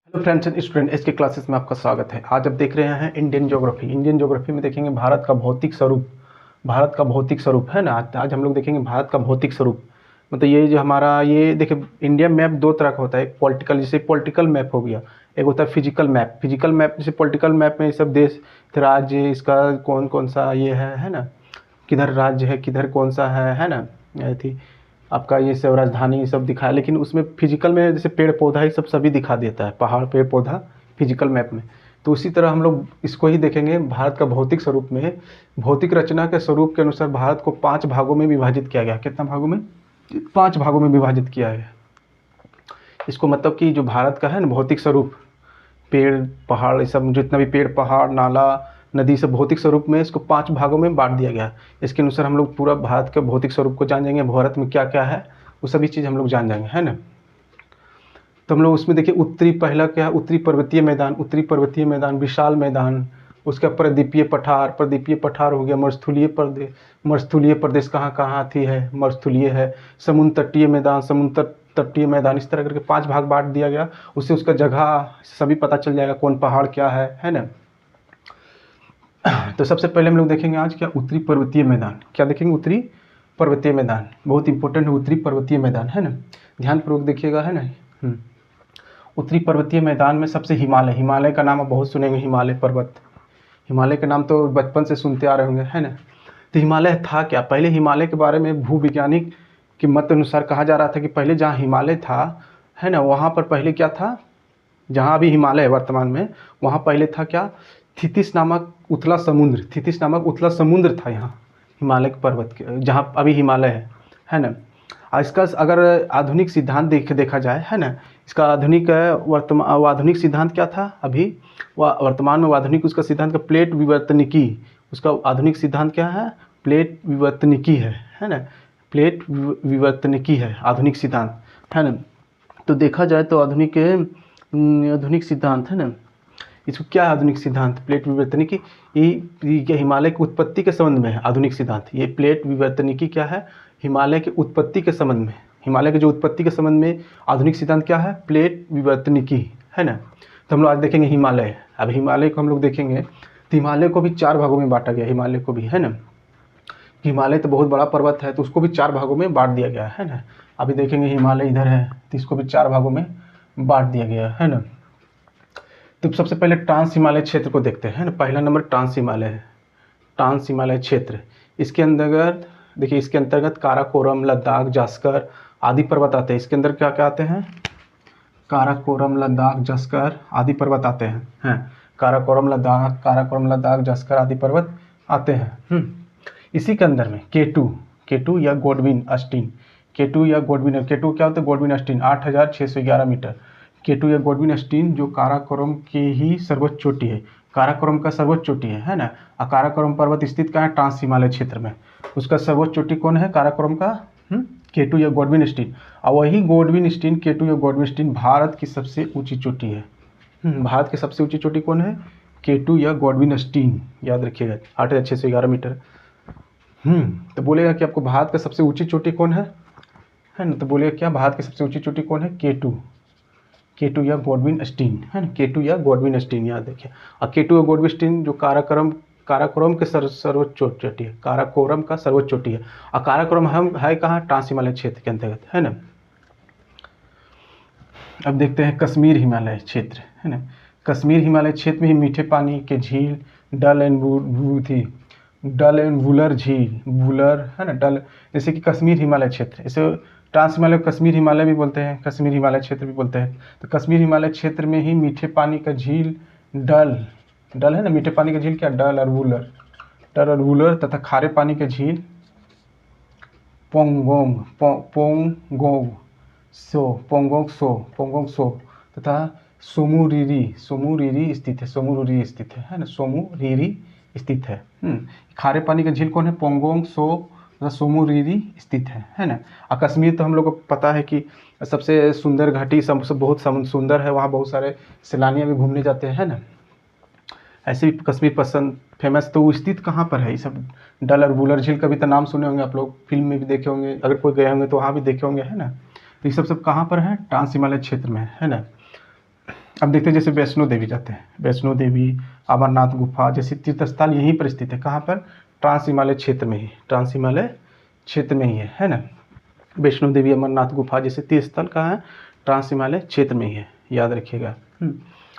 Hello friends and student, इसके classes में आपका स्वागत है। आज आप देख रहे हैं इंडियन ज्योग्राफी। इंडियन ज्योग्राफी में देखेंगे भारत का भौतिक स्वरूप। भारत का भौतिक स्वरूप है ना। आज हम लोग देखेंगे भारत का भौतिक स्वरूप। मतलब ये जो हमारा ये देखिए, इंडिया मैप दो तरह का होता है। एक पॉलिटिकल, जैसे पॉलिटिकल मैप हो गया, एक होता है फिजिकल मैप। फिजिकल मैप जैसे पॉलिटिकल मैप में ये सब देश, राज्य, इसका कौन कौन सा ये है ना, किधर राज्य है, किधर कौन सा है ना, थी आपका ये सब राजधानी सब दिखाया। लेकिन उसमें फिजिकल में जैसे पेड़ पौधा ये सब सभी दिखा देता है, पहाड़ पेड़ पौधा फिजिकल मैप में। तो उसी तरह हम लोग इसको ही देखेंगे भारत का भौतिक स्वरूप में। भौतिक रचना के स्वरूप के अनुसार भारत को 5 भागों में विभाजित किया गया। कितना भागों में? 5 भागों में विभाजित किया है। इसको मतलब कि जो भारत का है ना भौतिक स्वरूप, पेड़ पहाड़ ये सब, जितना भी पेड़ पहाड़ नाला नदी सब भौतिक स्वरूप में, इसको 5 भागों में बांट दिया गया। इसके अनुसार हम लोग पूरा भारत के भौतिक स्वरूप को जान जाएंगे। भारत में क्या क्या है वो सभी चीज़ हम लोग जान जाएंगे, है ना। तो हम लोग उसमें देखिए, उत्तरी पहला क्या है, उत्तरी पर्वतीय मैदान। उत्तरी पर्वतीय मैदान विशाल मैदान। उसका प्रदीपीय पठार, प्रदीपीय पठार हो गया। मरुस्थलीय प्रदेश, मरुस्थलीय प्रदेश कहाँ कहाँ आती है, मरुस्थलीय है। समुद्र तटीय मैदान, समुद्र तटीय मैदान। इस तरह करके 5 भाग बांट दिया गया। उससे उसका जगह सभी पता चल जाएगा, कौन पहाड़ क्या है ना। तो सबसे पहले हम लोग देखेंगे आज क्या, उत्तरी पर्वतीय मैदान। क्या देखेंगे? उत्तरी पर्वतीय मैदान बहुत इंपॉर्टेंट है। उत्तरी पर्वतीय मैदान है ना, ध्यानपूर्वक देखिएगा, है ना। उत्तरी पर्वतीय मैदान में सबसे हिमालय। हिमालय का नाम आप बहुत सुनेंगे, हिमालय पर्वत। हिमालय का नाम तो बचपन से सुनते आ रहे होंगे, है ना। तो हिमालय था क्या? पहले हिमालय के बारे में भूवैज्ञानिक के मत अनुसार कहा जा रहा था कि पहले जहाँ हिमालय था, है ना, वहाँ पर पहले क्या था, जहाँ अभी हिमालय है वर्तमान में, वहाँ पहले था क्या, थितिस नामक उथला समुद्र। थितिस नामक उथला समुद्र था यहाँ हिमालय के पर्वत के, जहाँ अभी हिमालय है ना। इसका अगर आधुनिक सिद्धांत देखा जाए, है ना, इसका आधुनिक आधुनिक सिद्धांत क्या था अभी वर्तमान में? आधुनिक उसका सिद्धांत का प्लेट विवर्तनिकी। उसका आधुनिक सिद्धांत क्या है? प्लेट विवर्तनिकी है ना। प्लेट विवर्तनिकी है आधुनिक सिद्धांत, है ना। तो देखा जाए तो आधुनिक सिद्धांत है ना, इसको क्या है आधुनिक सिद्धांत? प्लेट विवर्तनिकी। ये हिमालय की उत्पत्ति के संबंध में है आधुनिक सिद्धांत। ये प्लेट विवर्तनिकी क्या है? हिमालय की उत्पत्ति के संबंध में, हिमालय के जो उत्पत्ति के संबंध में आधुनिक सिद्धांत क्या है? प्लेट विवर्तनिकी, है ना। तो हम लोग आज देखेंगे हिमालय। अब हिमालय को हम लोग देखेंगे तो हिमालय को भी 4 भागों में बांटा गया। हिमालय को भी, है ना, हिमालय तो बहुत बड़ा पर्वत है, तो उसको भी 4 भागों में बांट दिया गया है ना। अभी देखेंगे हिमालय इधर है, तो इसको भी 4 भागों में बांट दिया गया है ना। तो सबसे पहले ट्रांस हिमालय क्षेत्र को देखते हैं ना। पहला नंबर ट्रांस हिमालय है। ट्रांस हिमालय क्षेत्र, इसके अंतर्गत देखिए, इसके अंतर्गत काराकोरम, लद्दाख, जास्कर आदि पर्वत आते हैं। इसके अंदर क्या क्या आते हैं? काराकोरम, लद्दाख, जास्कर आदि पर्वत आते हैं। काराकोरम, लद्दाख, जास्कर आदि पर्वत आते हैं। इसी के अंदर में केटू या गोडविन अस्टीन। केटू या गोडविन, केटू क्या होता है? Godwin अस्टीन 8611 metre. केटू या गोडविन अस्टीन जो काराकोरम की ही सर्वोच्च चोटी है। काराकोरम का सर्वोच्च चोटी है ना। और काराकोरम पर्वत स्थित कहाँ है? ट्रांस हिमालय क्षेत्र में। उसका सर्वोच्च चोटी कौन है काराकोरम का? केटू या गोडविन स्टीन। और वही गोडविन स्टीन, केटू या गोडविन स्टीन भारत की सबसे ऊंची चोटी है। भारत की सबसे ऊंची चोटी कौन है? केटू या गोडविन स्टीन, याद रखिएगा, 8611 मीटर। तो बोलेगा कि आपको भारत का सबसे ऊंची चोटी कौन है ना। तो बोलेगा क्या, भारत की सबसे ऊंची चोटी कौन है? केटू या गोडविन स्टीन, है ना। केटू या गोडविन स्टीन, याद देखिए। और केटू या गोडविन स्टीन जो काराकोरम के सर्वोच्च चोटी है। काराकोरम का सर्वोच्च चोटी है। और काराकोरम हम है कहाँ? ट्रांस हिमालय क्षेत्र के अंतर्गत, है ना। अब देखते हैं कश्मीर हिमालय क्षेत्र, है ना। कश्मीर हिमालय क्षेत्र में ही मीठे पानी के झील, डल एंड वुलर झील, वुलर, है ना, डल, जैसे कि कश्मीर हिमालय क्षेत्र, इसे ट्रांस हिमालय कश्मीर हिमालय भी बोलते हैं, कश्मीर हिमालय क्षेत्र भी बोलते हैं। तो कश्मीर हिमालय क्षेत्र में ही मीठे पानी का झील डल है ना, मीठे पानी का झील क्या? डल और वुलर तथा खारे पानी के झील पोंगोंग सो तथा सोमुरीरी स्थित है ना। सोमुरीरी स्थित है। खारे पानी का झील कौन है? पोंगोंग सो तथा सोमुरीरी स्थित है ना। और कश्मीर तो हम लोग को पता है कि सबसे सुंदर घाटी, सबसे बहुत सुंदर है, वहाँ बहुत सारे सैलानियाँ भी घूमने जाते हैं, है ना। ऐसे भी कश्मीर पसंद फेमस। तो वो स्थित कहाँ पर है? ये सब डल और वुलर झील का भी तो नाम सुने होंगे आप लोग, फिल्म में भी देखे होंगे, अगर कोई गए होंगे तो वहाँ भी देखे होंगे, है ना। तो ये सब कहाँ पर है? ट्रांस हिमालय क्षेत्र में, है ना। अब देखते हैं जैसे वैष्णो देवी जाते हैं, वैष्णो देवी, अमरनाथ गुफा जैसे तीर्थ स्थल यहीं पर स्थित है। कहाँ पर? ट्रांस हिमालय क्षेत्र में ही, ट्रांस हिमालय क्षेत्र में ही है ना। वैष्णो देवी, अमरनाथ गुफा जैसे तीर्थ स्थल कहाँ है? ट्रांस हिमालय क्षेत्र में ही है, याद रखिएगा।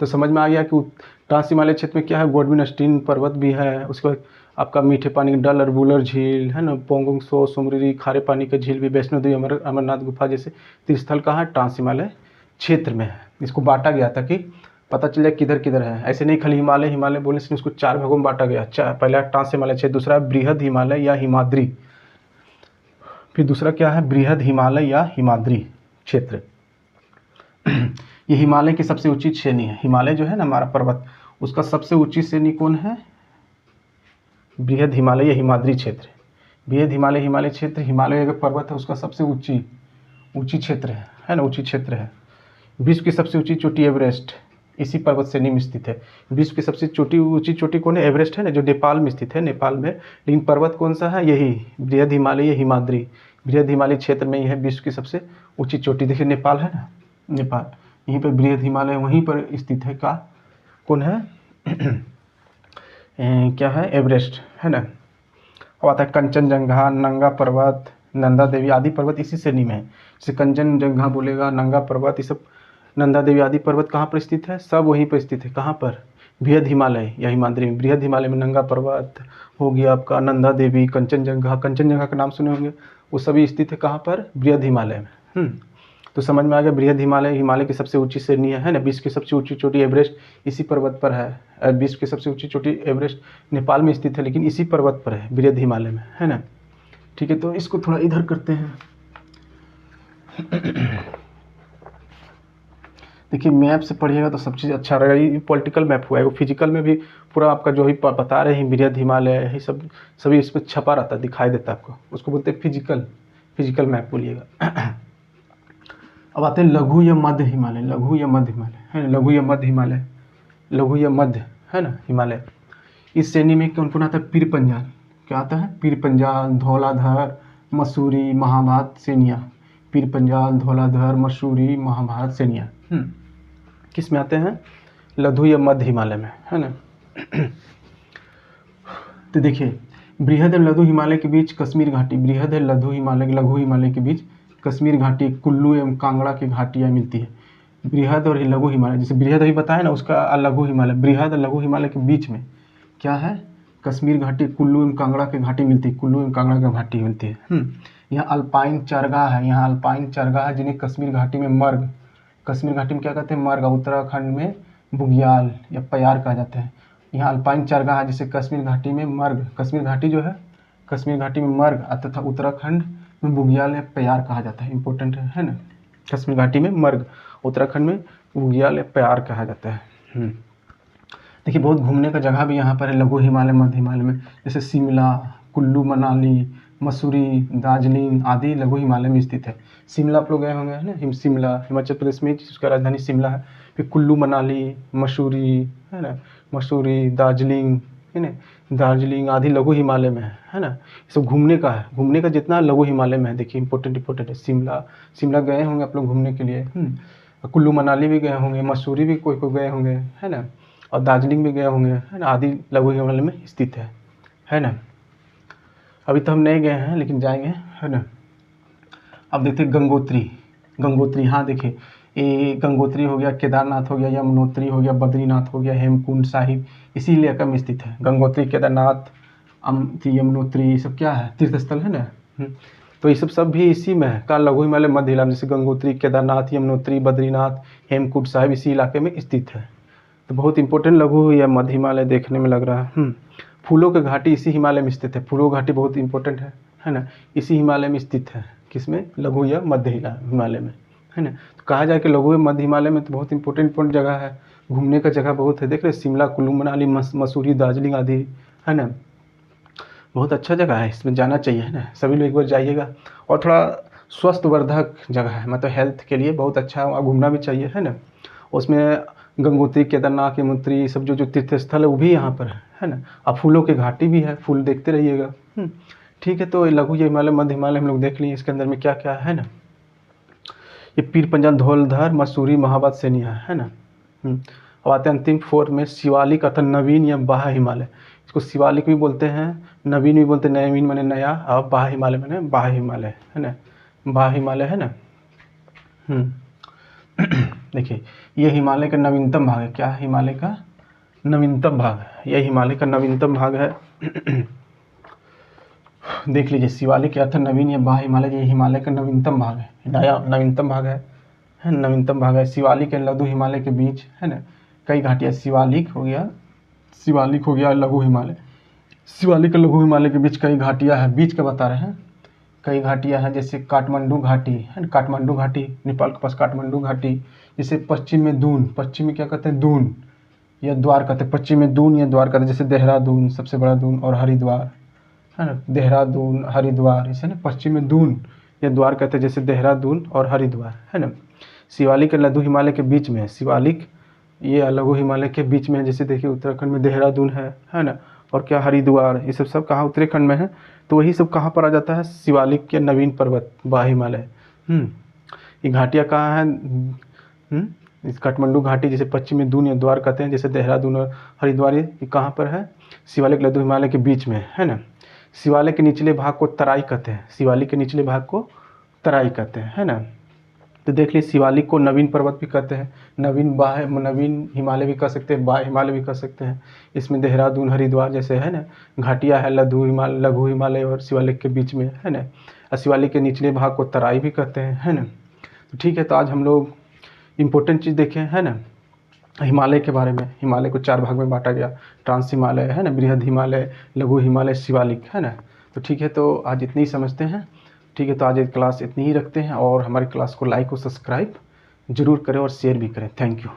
तो समझ में आ गया कि ट्रांस हिमालय क्षेत्र में क्या है? गोडविन पर्वत भी है, उसके बाद आपका मीठे पानी डल और बुलर झील है ना, पोंगोंग सो, सुमरिरी, खारे पानी का झील भी, वैष्णो देवी, अमरनाथ गुफा जैसे तीर्थस्थल कहाँ है? ट्रांस हिमालय क्षेत्र में है। इसको बांटा गया था कि पता चल जाए किधर किधर है, ऐसे नहीं खाली हिमालय हिमालय बोलने से उसको 4 भागों में बांटा गया। पहला ट्रांस हिमालय क्षेत्र, दूसरा बृहद हिमालय या हिमाद्री, फिर दूसरा क्या है? बृहद हिमालय या हिमाद्री क्षेत्र। ये हिमालय की सबसे ऊंची श्रेणी है। हिमालय जो है ना हमारा पर्वत, उसका सबसे ऊंची श्रेणी कौन है? बृहद हिमालय या हिमाद्री क्षेत्र। बृहद हिमालय हिमालय क्षेत्र, हिमालय का पर्वत है उसका सबसे ऊंची क्षेत्र है ना, ऊंची क्षेत्र है। विश्व की सबसे ऊंची चोटी एवरेस्ट इसी पर्वत श्रेणी में स्थित है। विश्व की सबसे ऊंची चोटी कौन है? एवरेस्ट है ना, जो नेपाल में स्थित है, नेपाल में। लेकिन पर्वत कौन सा है? यही बृहद हिमालय या हिमाद्री, बृहद हिमालय क्षेत्र में ही है विश्व की सबसे ऊंची चोटी। देखिए नेपाल है ना, नेपाल, यहीं पर बृहद हिमालय वहीं पर स्थित है। का कौन है? क्या है? एवरेस्ट है ना। अब आता है कंचनजंगा, नंगा पर्वत, नंदा देवी आदि पर्वत इसी श्रेणी में है। जैसे कंचनजंगा बोलेगा, नंगा पर्वत, ये सब, नंदा देवी आदि पर्वत कहाँ पर स्थित है? सब वहीं पर स्थित है। कहाँ पर? बृहद हिमालय या हिमाद्री में। बृहद हिमालय में नंगा पर्वत हो गया आपका, नंदा देवी, कंचनजंगा, कंचनजंगा का नाम सुने होंगे, वो सभी स्थित है कहाँ पर? बृहद हिमालय में। तो समझ में आ गया, बृहद हिमालय हिमालय की सबसे ऊंची श्रेणी है ना। विश्व की सबसे ऊंची चोटी एवरेस्ट इसी पर्वत पर है। विश्व की सबसे ऊंची चोटी एवरेस्ट नेपाल में स्थित है, लेकिन इसी पर्वत पर है, बृहद हिमालय में, है ना। ठीक है, तो इसको थोड़ा इधर करते हैं। देखिए मैप से पढ़िएगा तो सब चीज़ अच्छा रहेगा। ये पॉलिटिकल मैप हुआ है, वो फिजिकल में भी पूरा आपका जो ही बता रहे हैं बृहद हिमालय यही सब सभी इसमें छपा रहता है, दिखाई देता है आपको, उसको बोलते हैं फिजिकल मैप बोलिएगा। अब आते हैं लघु या मध्य हिमालय। लघु या मध्य हिमालय है ना, लघु या मध्य हिमालय, लघु या मध्य है ना हिमालय। इस श्रेणी में कौन कौन आता है? पीर पंजाल, क्या आता है? पीर पंजाल, धौलाधर, मसूरी, महाभारत श्रेणियाँ। पीर पंजाल, धौलाधर, मसूरी, महाभारत श्रेणियाँ किस में आते हैं? लघु या मध्य हिमालय में, है ना। तो देखिए बृहद और लघु हिमालय के बीच कश्मीर घाटी, बृहद और लघु हिमालय के बीच कश्मीर घाटी, कुल्लू एवं कांगड़ा की घाटियाँ मिलती है। बृहद और लघु हिमालय, जैसे बृहद अभी बताया ना, उसका लघु हिमालय, बृहद और लघु हिमालय के बीच में क्या है? कश्मीर घाटी, कुल्लू एवं कांगड़ा की घाटी मिलती है, कुल्लू एवं कांगड़ा की घाटी मिलती है। यहाँ अल्पाइन चरगाह है, यहाँ अल्पाइन चरगाह है जिन्हें कश्मीर घाटी में मर्ग, कश्मीर घाटी में क्या कहते हैं? मर्ग। उत्तराखंड में बुग्याल या प्यार कहा जाता है। यहाँ अल्पाइन चरगाह है जिसे कश्मीर घाटी में मर्ग, कश्मीर घाटी जो है कश्मीर घाटी में मर्ग तथा उत्तराखंड में बुग्याल या प्यार कहा जाता है। इंपॉर्टेंट है ना, कश्मीर घाटी में मर्ग, उत्तराखंड में बुग्याल या प्यार कहा जाता है। देखिए बहुत घूमने का जगह भी यहाँ पर है लघु हिमालय मध्य हिमालय में, जैसे शिमला, कुल्लू मनाली, मसूरी, दार्जिलिंग आदि लघु हिमालय में स्थित है। शिमला आप लोग गए होंगे है ना, शिमला हिमाचल प्रदेश में, जिसका राजधानी शिमला है। फिर कुल्लू मनाली, मसूरी है ना, मसूरी, दार्जिलिंग है ना, दार्जिलिंग आदि लघु हिमालय में है ना। ये सब घूमने का है, घूमने का जितना लघु हिमालय में है। देखिए इंपॉर्टेंट है। शिमला गए होंगे आप लोग घूमने के लिए, कुल्लू मनाली भी गए होंगे, मसूरी भी कोई गए होंगे है ना, और दार्जिलिंग भी गए होंगे है ना, आदि लघु हिमालय में स्थित है ना। अभी तो हम नहीं गए हैं लेकिन जाएंगे, है ना। अब देखते हैं गंगोत्री। हाँ देखिए ये गंगोत्री हो गया, केदारनाथ हो गया, यमुनोत्री हो गया, बद्रीनाथ हो गया, हेमकुंड साहिब इसी इलाके में स्थित है। गंगोत्री, केदारनाथ, यमुनोत्री, ये सब क्या है? तीर्थ स्थल है ना। तो ये सब भी इसी में है का लघु हिमालय मध्य हिमालय, जैसे गंगोत्री, केदारनाथ, यमुनोत्री, बद्रीनाथ, हेमकुंड साहिब इसी इलाके में स्थित है। तो बहुत इंपॉर्टेंट लघु या मध्य हिमालय देखने में लग रहा है। फूलों की घाटी इसी हिमालय में स्थित है। फूलों की घाटी बहुत इंपॉर्टेंट है ना, इसी हिमालय में स्थित है। किसमें? लघु या मध्य हिमालय में, है ना। तो कहा जाए कि लघु या मध्य हिमालय में तो बहुत इंपॉर्टेंट जगह है, घूमने का जगह बहुत है। देख रहे शिमला, कुल्लू मनाली, मसूरी, दार्जिलिंग आदि, है ना। बहुत अच्छा जगह है, इसमें जाना चाहिए, है ना। सभी लोग एक बार जाइएगा। और थोड़ा स्वस्थवर्धक जगह है, मतलब हेल्थ के लिए बहुत अच्छा है, घूमना भी चाहिए, है ना। उसमें गंगोत्री, केदारनाथ, यमुनोत्री सब जो तीर्थ स्थल है वो भी यहाँ पर है ना। अब फूलों की घाटी भी है, फूल देखते रहिएगा। ठीक है, तो लघु हिमालय मध्य हिमालय हम लोग देख लिए। इसके अंदर में क्या क्या है ना, ये पीर पंजाल, धौलाधर, मसूरी, महाभारत श्रेणियाँ है ना। अब आते हैं अंतिम 4 में, शिवालिक अर्थात नवीन या बाह्य हिमालय। इसको शिवालिक भी बोलते हैं, नवीन भी बोलते हैं, नवीन माने नया, और बाह्य हिमालय माने बाह्य हिमालय, है ना, बाह्य हिमालय, है ना। देखिए ये हिमालय का नवीनतम भाग है। क्या है? हिमालय का नवीनतम भाग है, यह हिमालय का नवीनतम भाग है। देख लीजिए, शिवालिक अर्थ नवीन या बाह्य हिमालय, ये हिमालय का नवीनतम भाग है, नया नवीनतम भाग है, नवीनतम भाग है। शिवालिक और लघु हिमालय के बीच, है ना, कई घाटियाँ, शिवालिक हो गया लघु हिमालय, शिवालिक और लघु हिमालय के बीच कई घाटियाँ हैं, बीच का बता रहे हैं, कई घाटियाँ हैं, जैसे काठमांडू घाटी है, काठमांडू घाटी नेपाल के पास काठमांडू घाटी, जैसे पश्चिम में दून, पश्चिम में क्या कहते हैं? दून या द्वार कहते हैं, पश्चिम में दून या द्वार कहते हैं, जैसे देहरादून सबसे बड़ा दून, और हरिद्वार, है ना, देहरादून हरिद्वार, इसे ना पश्चिम में दून या द्वार कहते हैं, जैसे देहरादून और हरिद्वार, है ना। शिवालिक और लघु हिमालय के बीच में, शिवालिक ये लघु हिमालय के बीच में, जैसे देखिए उत्तराखंड में देहरादून है ना, और क्या हरिद्वार, ये सब कहाँ? उत्तराखंड में है। तो वही सब कहाँ पर आ जाता है? शिवालिक के नवीन पर्वत, बाह्य हिमालय। ये घाटियाँ कहाँ हैं? इस काठमांडू घाटी, जैसे पश्चिम में दून या द्वार कहते हैं, जैसे देहरादून और हरिद्वार, ये कहाँ पर है? शिवालिक लघु हिमालय के बीच में, है ना। शिवालिक के निचले भाग को तराई कहते हैं, शिवालिक के निचले भाग को तराई कहते हैं, है ना। तो देख लीजिए, शिवालिक को नवीन पर्वत भी कहते हैं, नवीन हिमालय भी कह सकते हैं, बाह्य हिमालय भी कह सकते हैं। इसमें देहरादून हरिद्वार जैसे, है ना, घाटियाँ है लघु हिमालय और शिवालिक के बीच में, है ना। और शिवालिक के निचले भाग को तराई भी कहते हैं, है ना। तो ठीक है, तो आज हम लोग इम्पोर्टेंट चीज़ देखें, है ना, हिमालय के बारे में। हिमालय को 4 भाग में बांटा गया, ट्रांस हिमालय, है ना, बृहद हिमालय, लघु हिमालय, शिवालिक, है ना। तो ठीक है, तो आज इतनी ही समझते हैं। ठीक है, तो आज क्लास इतनी ही रखते हैं, और हमारी क्लास को लाइक और सब्सक्राइब जरूर करें और शेयर भी करें। Thank you.